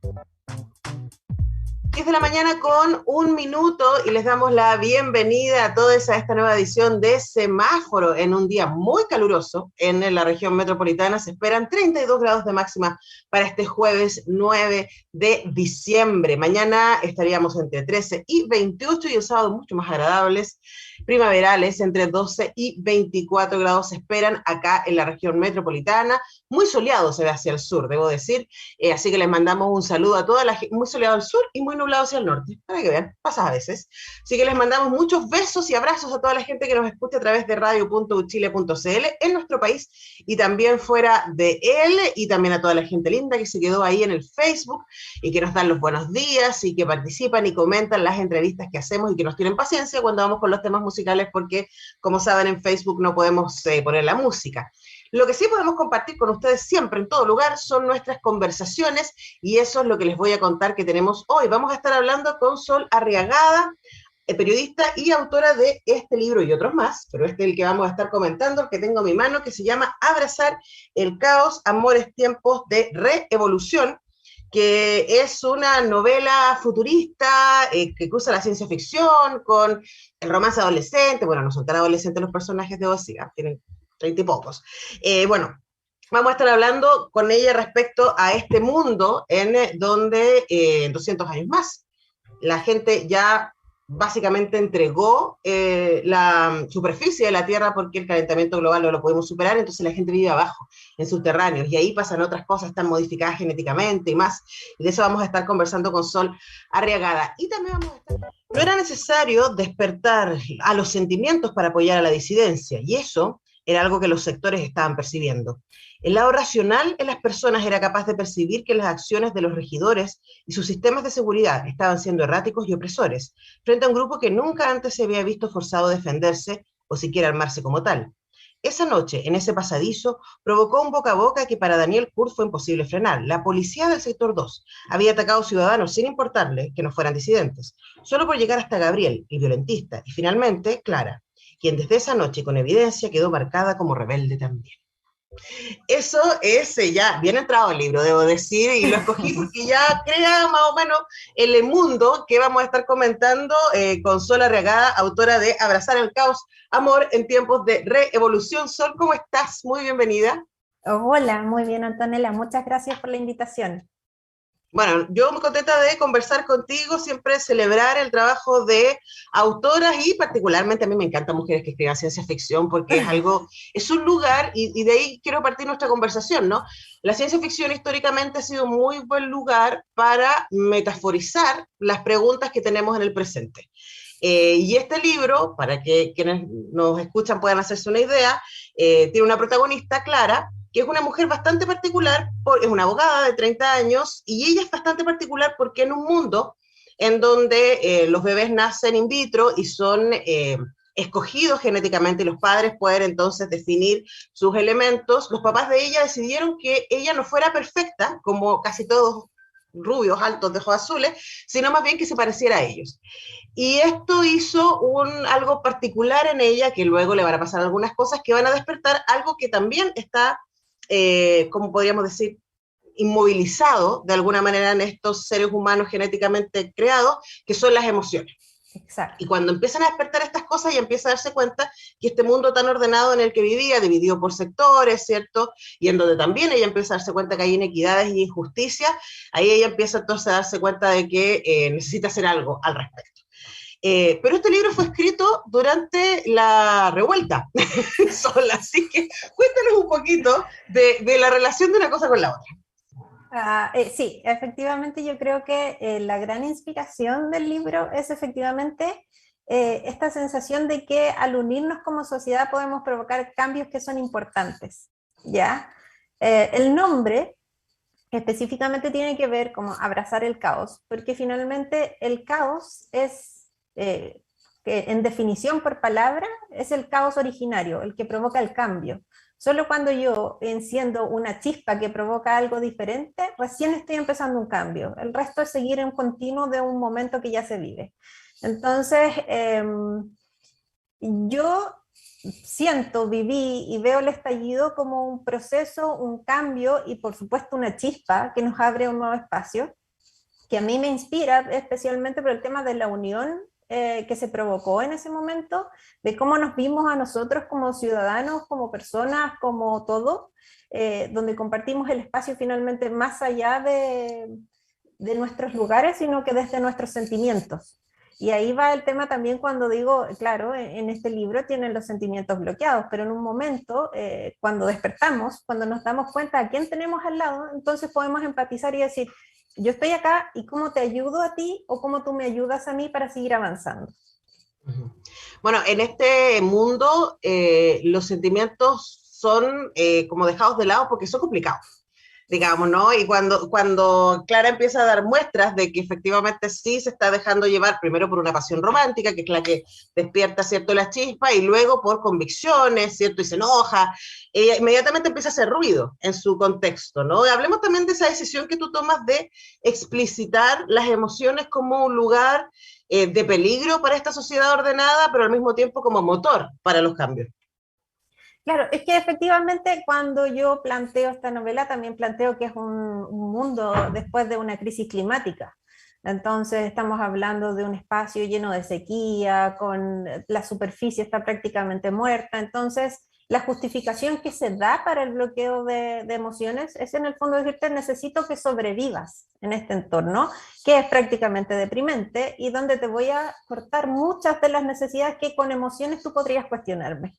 10 de la mañana con 1 minuto y les damos la bienvenida a todos a esta nueva edición de Semáforo en un día muy caluroso en la región metropolitana. Se esperan 32 grados de máxima para este jueves 9 de diciembre. Mañana estaríamos entre 13 y 28 y el sábado mucho más agradables, primaverales, entre 12 y 24 grados se esperan acá en la región metropolitana. Muy soleado se ve hacia el sur, debo decir. Así que les mandamos un saludo a toda la gente, muy soleado al sur y muy nublado hacia el norte, para que vean, pasa a veces. Así que les mandamos muchos besos y abrazos a toda la gente que nos escucha a través de radio.uchile.cl en nuestro país y también fuera de él, y también a toda la gente linda que se quedó ahí en el Facebook y que nos dan los buenos días y que participan y comentan las entrevistas que hacemos y que nos tienen paciencia cuando vamos con los temas musicales porque, como saben, en Facebook no podemos poner la música. Lo que sí podemos compartir con ustedes siempre, en todo lugar, son nuestras conversaciones, y eso es lo que les voy a contar que tenemos hoy. Vamos a estar hablando con Sol Arriagada, periodista y autora de este libro y otros más, pero este es el que vamos a estar comentando, el que tengo en mi mano, que se llama Abrazar el caos, amores, tiempos de reevolución, que es una novela futurista que cruza la ciencia ficción con el romance adolescente. Bueno, no son tan adolescentes los personajes de Ocean, tienen 30 y pocos. Bueno, vamos a estar hablando con ella respecto a este mundo en donde en 200 años más la gente ya básicamente entregó la superficie de la Tierra porque el calentamiento global no lo podemos superar, entonces la gente vive abajo, en subterráneos, y ahí pasan otras cosas, están modificadas genéticamente y más, y de eso vamos a estar conversando con Sol Arriagada. Y también vamos a estar... No era necesario despertar a los sentimientos para apoyar a la disidencia, y eso era algo que los sectores estaban percibiendo. El lado racional en las personas era capaz de percibir que las acciones de los regidores y sus sistemas de seguridad estaban siendo erráticos y opresores, frente a un grupo que nunca antes se había visto forzado a defenderse o siquiera armarse como tal. Esa noche, en ese pasadizo, provocó un boca a boca que para Daniel Kurz fue imposible frenar. La policía del sector 2 había atacado ciudadanos sin importarle que no fueran disidentes, solo por llegar hasta Gabriel, el violentista, y finalmente Clara, quien desde esa noche con evidencia quedó marcada como rebelde también. Eso es ya bien entrado el libro, debo decir, y lo escogí porque ya crea más o menos el mundo que vamos a estar comentando con Sol Arriagada, autora de Abrazar el caos, amor en tiempos de reevolución. Sol, ¿cómo estás? Muy bienvenida. Hola, muy bien, Antonella, muchas gracias por la invitación. Bueno, yo muy contenta de conversar contigo, siempre celebrar el trabajo de autoras, y particularmente a mí me encantan mujeres que escriban ciencia ficción porque es algo, es un lugar, y de ahí quiero partir nuestra conversación, ¿no? La ciencia ficción históricamente ha sido un muy buen lugar para metaforizar las preguntas que tenemos en el presente. Y este libro, para que quienes nos escuchan puedan hacerse una idea, tiene una protagonista, Clara, que es una mujer bastante particular, es una abogada de 30 años, y ella es bastante particular porque en un mundo en donde los bebés nacen in vitro y son escogidos genéticamente, y los padres pueden entonces definir sus elementos, los papás de ella decidieron que ella no fuera perfecta, como casi todos rubios, altos, de ojos azules, sino más bien que se pareciera a ellos. Y esto hizo algo particular en ella, que luego le van a pasar algunas cosas que van a despertar algo que también está, como podríamos decir, inmovilizado de alguna manera en estos seres humanos genéticamente creados, que son las emociones. Exacto. Y cuando empiezan a despertar estas cosas, ella empieza a darse cuenta que este mundo tan ordenado en el que vivía, dividido por sectores, ¿cierto? Y en donde también ella empieza a darse cuenta que hay inequidades y injusticias, ahí ella empieza entonces a darse cuenta de que necesita hacer algo al respecto. Pero este libro fue escrito durante la revuelta sola, así que cuéntanos un poquito de la relación de una cosa con la otra. Sí, efectivamente yo creo que la gran inspiración del libro es efectivamente esta sensación de que al unirnos como sociedad podemos provocar cambios que son importantes, ¿ya? El nombre específicamente tiene que ver como abrazar el caos, porque finalmente el caos es, que en definición por palabra, es el caos originario, el que provoca el cambio. Solo cuando yo enciendo una chispa que provoca algo diferente, recién estoy empezando un cambio. El resto es seguir en continuo de un momento que ya se vive. Entonces, yo siento, viví y veo el estallido como un proceso, un cambio y por supuesto una chispa que nos abre un nuevo espacio. que a mí me inspira especialmente por el tema de la unión que se provocó en ese momento, de cómo nos vimos a nosotros como ciudadanos, como personas, como todo, donde compartimos el espacio finalmente más allá de nuestros lugares, sino que desde nuestros sentimientos. Y ahí va el tema también cuando digo, claro, en este libro tienen los sentimientos bloqueados, pero en un momento, cuando despertamos, cuando nos damos cuenta a quién tenemos al lado, entonces podemos empatizar y decir, yo estoy acá y cómo te ayudo a ti o cómo tú me ayudas a mí para seguir avanzando. Bueno, en este mundo los sentimientos son como dejados de lado porque son complicados, digamos, ¿no? Y cuando Clara empieza a dar muestras de que efectivamente sí se está dejando llevar, primero por una pasión romántica, que es la que despierta, ¿cierto?, la chispa, y luego por convicciones, ¿cierto?, y se enoja, ella inmediatamente empieza a hacer ruido en su contexto, ¿no? Y hablemos también de esa decisión que tú tomas de explicitar las emociones como un lugar de peligro para esta sociedad ordenada, pero al mismo tiempo como motor para los cambios. Claro, es que efectivamente cuando yo planteo esta novela también planteo que es un mundo después de una crisis climática. Entonces estamos hablando de un espacio lleno de sequía, con la superficie está prácticamente muerta. Entonces la justificación que se da para el bloqueo de emociones es en el fondo decirte necesito que sobrevivas en este entorno, que es prácticamente deprimente y donde te voy a cortar muchas de las necesidades que con emociones tú podrías cuestionarme.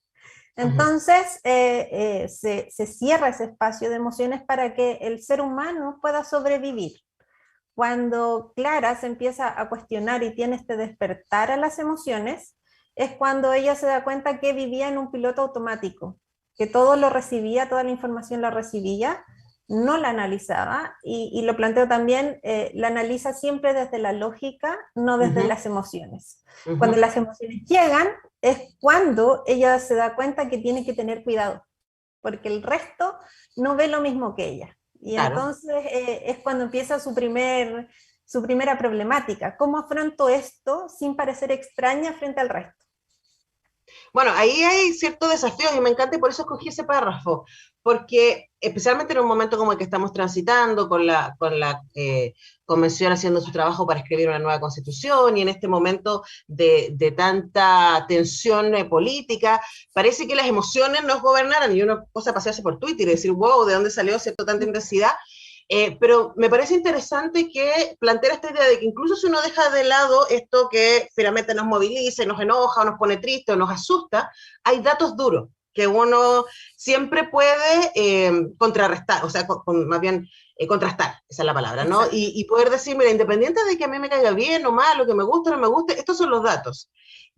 Entonces, se cierra ese espacio de emociones para que el ser humano pueda sobrevivir. Cuando Clara se empieza a cuestionar y tiene este despertar a las emociones, es cuando ella se da cuenta que vivía en un piloto automático, que todo lo recibía, toda la información la recibía, no la analizaba, y lo planteo también, la analiza siempre desde la lógica, no desde las emociones. Cuando las emociones llegan, es cuando ella se da cuenta que tiene que tener cuidado, porque el resto no ve lo mismo que ella. Y Claro. entonces es cuando empieza su primera problemática. ¿Cómo afronto esto sin parecer extraña frente al resto? Bueno, ahí hay ciertos desafíos y me encanta y por eso escogí ese párrafo, porque especialmente en un momento como el que estamos transitando, con la convención haciendo su trabajo para escribir una nueva constitución y en este momento de tanta tensión política, parece que las emociones nos gobernaran y uno cosa pasearse por Twitter y decir, wow, ¿de dónde salió cierto tanta intensidad? Pero me parece interesante que plantear esta idea de que incluso si uno deja de lado esto que finalmente nos moviliza, nos enoja, o nos pone triste, o nos asusta, hay datos duros que uno siempre puede contrarrestar, o sea, más bien contrastar, esa es la palabra, ¿no? Y poder decir, mira, independiente de que a mí me caiga bien o mal, o que me guste o no me guste, estos son los datos.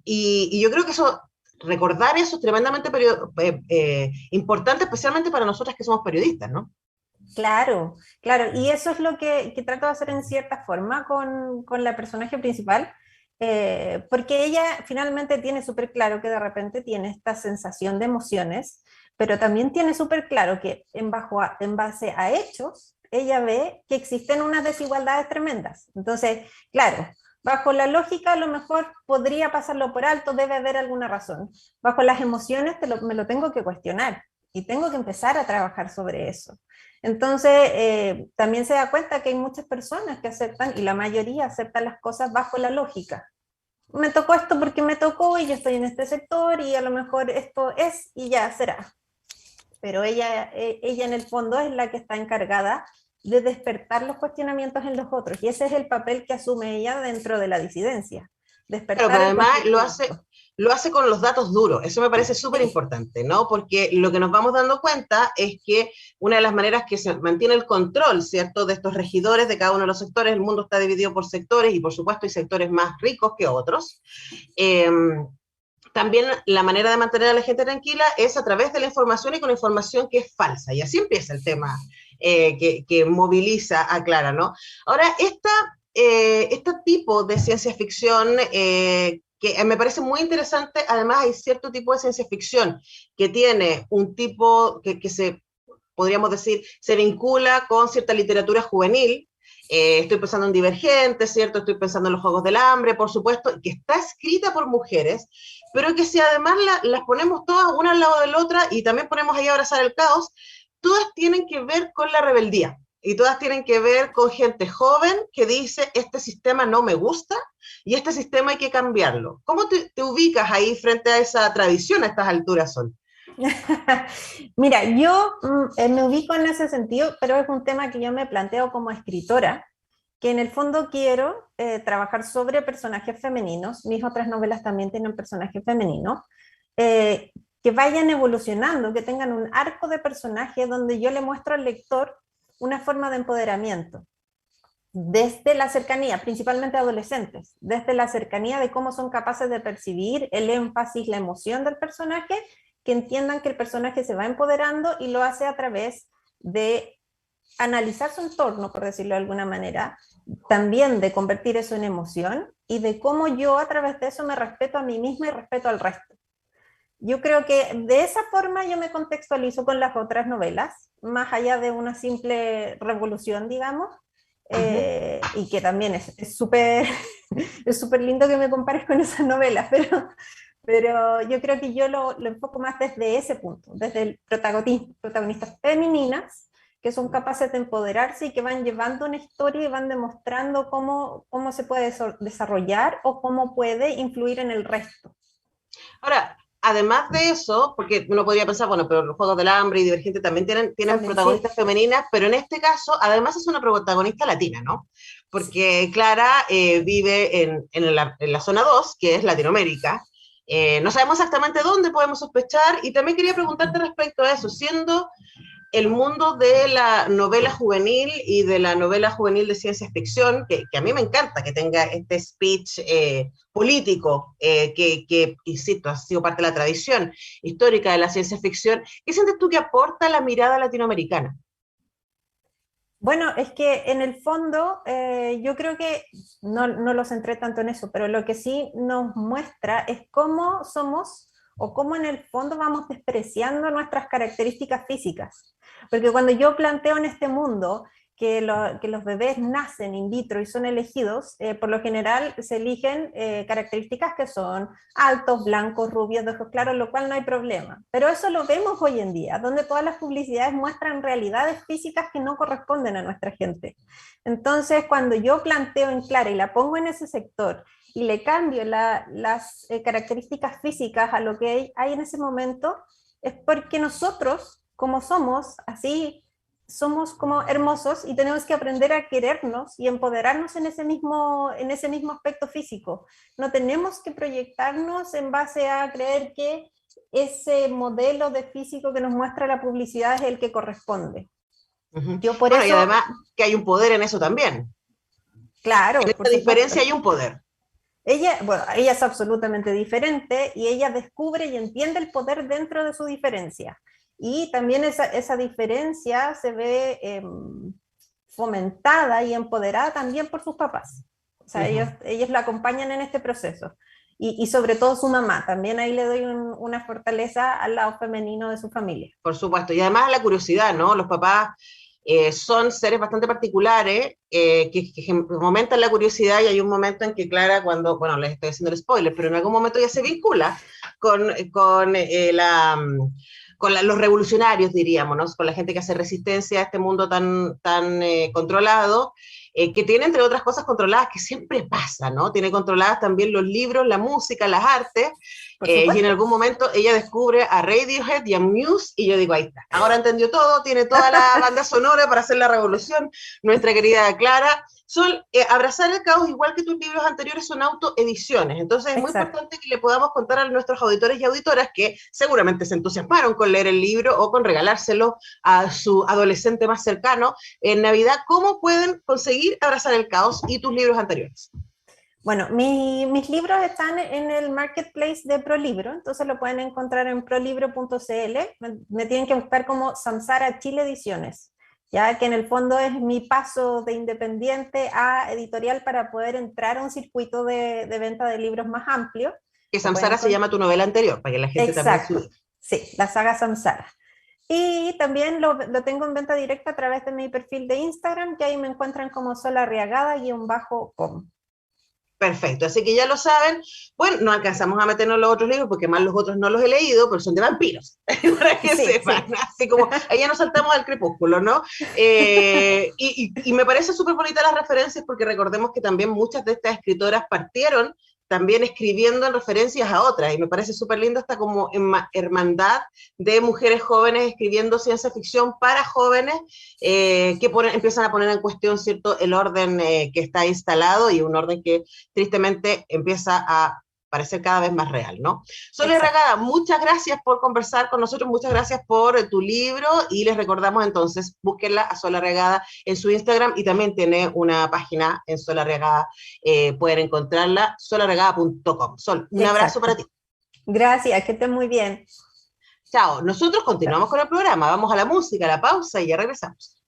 Y yo creo que eso, recordar eso es tremendamente importante, especialmente para nosotras que somos periodistas, ¿no? Claro, claro, y eso es lo que trato de hacer en cierta forma con la personaje principal, porque ella finalmente tiene súper claro que de repente tiene esta sensación de emociones, pero también tiene súper claro que en base a hechos, ella ve que existen unas desigualdades tremendas. Entonces, claro, bajo la lógica a lo mejor podría pasarlo por alto, debe haber alguna razón. Bajo las emociones me lo tengo que cuestionar y tengo que empezar a trabajar sobre eso. Entonces, también se da cuenta que hay muchas personas que aceptan, y la mayoría aceptan las cosas bajo la lógica. Me tocó esto porque me tocó y yo estoy en este sector y a lo mejor esto es y ya será. Pero ella en el fondo es la que está encargada de despertar los cuestionamientos en los otros. Y ese es el papel que asume ella dentro de la disidencia. Claro, Despertar pero el además cuestionamiento. lo hace con los datos duros. Eso me parece súper Sí. importante, ¿no? Porque lo que nos vamos dando cuenta es que una de las maneras que se mantiene el control, ¿cierto?, de estos regidores de cada uno de los sectores, el mundo está dividido por sectores y por supuesto hay sectores más ricos que otros. Eh, También la manera de mantener a la gente tranquila es a través de la información y con información que es falsa. Y así empieza el tema que moviliza a Clara, ¿no? Ahora, este tipo de ciencia ficción que me parece muy interesante, además hay cierto tipo de ciencia ficción que tiene un tipo que se, podríamos decir, se vincula con cierta literatura juvenil. Estoy pensando en Divergente, ¿cierto? Estoy pensando en Los Juegos del Hambre, por supuesto, que está escrita por mujeres, pero que si además las ponemos todas una al lado de la otra y también ponemos ahí a abrazar el caos, todas tienen que ver con la rebeldía. y todas tienen que ver con gente joven que dice, este sistema no me gusta y este sistema hay que cambiarlo. ¿Cómo te ubicas ahí frente a esa tradición a estas alturas, Sol? Mira, yo me ubico en ese sentido, pero es un tema que yo me planteo como escritora, que en el fondo quiero trabajar sobre personajes femeninos. Mis otras novelas también tienen personajes femeninos, eh, que vayan evolucionando, que tengan un arco de personaje donde yo le muestro al lector una forma de empoderamiento desde la cercanía, principalmente adolescentes, desde la cercanía de cómo son capaces de percibir el énfasis, la emoción del personaje, que entiendan que el personaje se va empoderando y lo hace a través de analizar su entorno, por decirlo de alguna manera, también de convertir eso en emoción y de cómo yo a través de eso me respeto a mí misma y respeto al resto. Yo creo que de esa forma yo me contextualizo con las otras novelas, más allá de una simple revolución, digamos, y que también es súper es súper lindo que me compares con esas novelas, pero yo creo que yo lo enfoco más desde ese punto, desde el protagonistas femeninas que son capaces de empoderarse y que van llevando una historia y van demostrando cómo se puede desarrollar o cómo puede influir en el resto. Ahora, además de eso, porque uno podría pensar, bueno, pero los Juegos del Hambre y Divergente también tienen También, sí. protagonistas femeninas, pero en este caso, además es una protagonista latina, ¿no? Porque Clara vive en la zona 2, que es Latinoamérica. No sabemos exactamente dónde podemos sospechar, y también quería preguntarte respecto a eso, siendo el mundo de la novela juvenil y de la novela juvenil de ciencia ficción, que a mí me encanta que tenga este speech político, insisto, ha sido parte de la tradición histórica de la ciencia ficción. ¿Qué sientes tú que aporta la mirada latinoamericana? Bueno, es que en el fondo yo creo que no lo centré tanto en eso, pero lo que sí nos muestra es cómo somos o cómo en el fondo vamos despreciando nuestras características físicas. Porque cuando yo planteo en este mundo que los bebés nacen in vitro y son elegidos, por lo general se eligen características que son altos, blancos, rubios, de ojos claros, lo cual no hay problema. Pero eso lo vemos hoy en día, donde todas las publicidades muestran realidades físicas que no corresponden a nuestra gente. Entonces, cuando yo planteo en Clara y la pongo en ese sector y le cambio las características físicas a lo que hay en ese momento, es porque nosotros, como somos, así somos como hermosos y tenemos que aprender a querernos y empoderarnos en en ese mismo aspecto físico. No tenemos que proyectarnos en base a creer que ese modelo de físico que nos muestra la publicidad es el que corresponde. Uh -huh. Yo por Bueno, y eso, además que hay un poder en eso también. En claro, por esta diferencia supuesto. hay un poder. Ella es absolutamente diferente y ella descubre y entiende el poder dentro de su diferencia. Y también esa diferencia se ve fomentada y empoderada también por sus papás. O sea, ellos la acompañan en este proceso. Y sobre todo su mamá, también ahí le doy una fortaleza al lado femenino de su familia. Por supuesto, y además la curiosidad, ¿no? Los papás son seres bastante particulares que fomentan la curiosidad y hay un momento en que Clara, cuando, bueno, les estoy haciendo el spoiler, pero en algún momento ya se vincula con los revolucionarios, diríamos, ¿no? Con la gente que hace resistencia a este mundo tan controlado, que tiene, entre otras cosas, controladas, que siempre pasa, ¿no? Tiene controladas también los libros, la música, las artes, y en algún momento ella descubre a Radiohead y a Muse, y yo digo, ahí está, ahora entendió todo, tiene toda la banda sonora para hacer la revolución, nuestra querida Clara. Sol, abrazar el caos, igual que tus libros anteriores, son autoediciones, entonces es muy importante que le podamos contar a nuestros auditores y auditoras que seguramente se entusiasmaron con leer el libro o con regalárselo a su adolescente más cercano en Navidad, ¿cómo pueden conseguir abrazar el caos y tus libros anteriores? Bueno, mis libros están en el marketplace de ProLibro, entonces lo pueden encontrar en prolibro.cl. Me tienen que buscar como Samsara Chile Ediciones, ya que en el fondo es mi paso de independiente a editorial para poder entrar a un circuito de venta de libros más amplio. Que Samsara se llama tu novela anterior, para que la gente Exacto, también... sí, la saga Samsara. Y también lo tengo en venta directa a través de mi perfil de Instagram, que ahí me encuentran como solarriagada-com. Perfecto, así que ya lo saben. Bueno, no alcanzamos a meternos en los otros libros porque más los otros no los he leído, pero son de vampiros, para que Sí, sepan. sí. Así como, ahí ya nos saltamos al crepúsculo, ¿no? Y me parece súper bonita las referencias porque recordemos que también muchas de estas escritoras partieron también escribiendo en referencias a otras, y me parece súper lindo esta como hermandad de mujeres jóvenes escribiendo ciencia ficción para jóvenes que empiezan a poner en cuestión, ¿cierto?, el orden que está instalado y un orden que tristemente empieza a parecer cada vez más real, ¿no? Sole Exacto. Regada, muchas gracias por conversar con nosotros, muchas gracias por tu libro y les recordamos entonces, búsquenla a Sole Regada en su Instagram y también tiene una página en Sole Regada, pueden encontrarla, solaregada.com. Sol, un abrazo para Exacto. ti. Gracias, que estés muy bien. Chao, nosotros Chao. continuamos con el programa, vamos a la música, a la pausa y ya regresamos.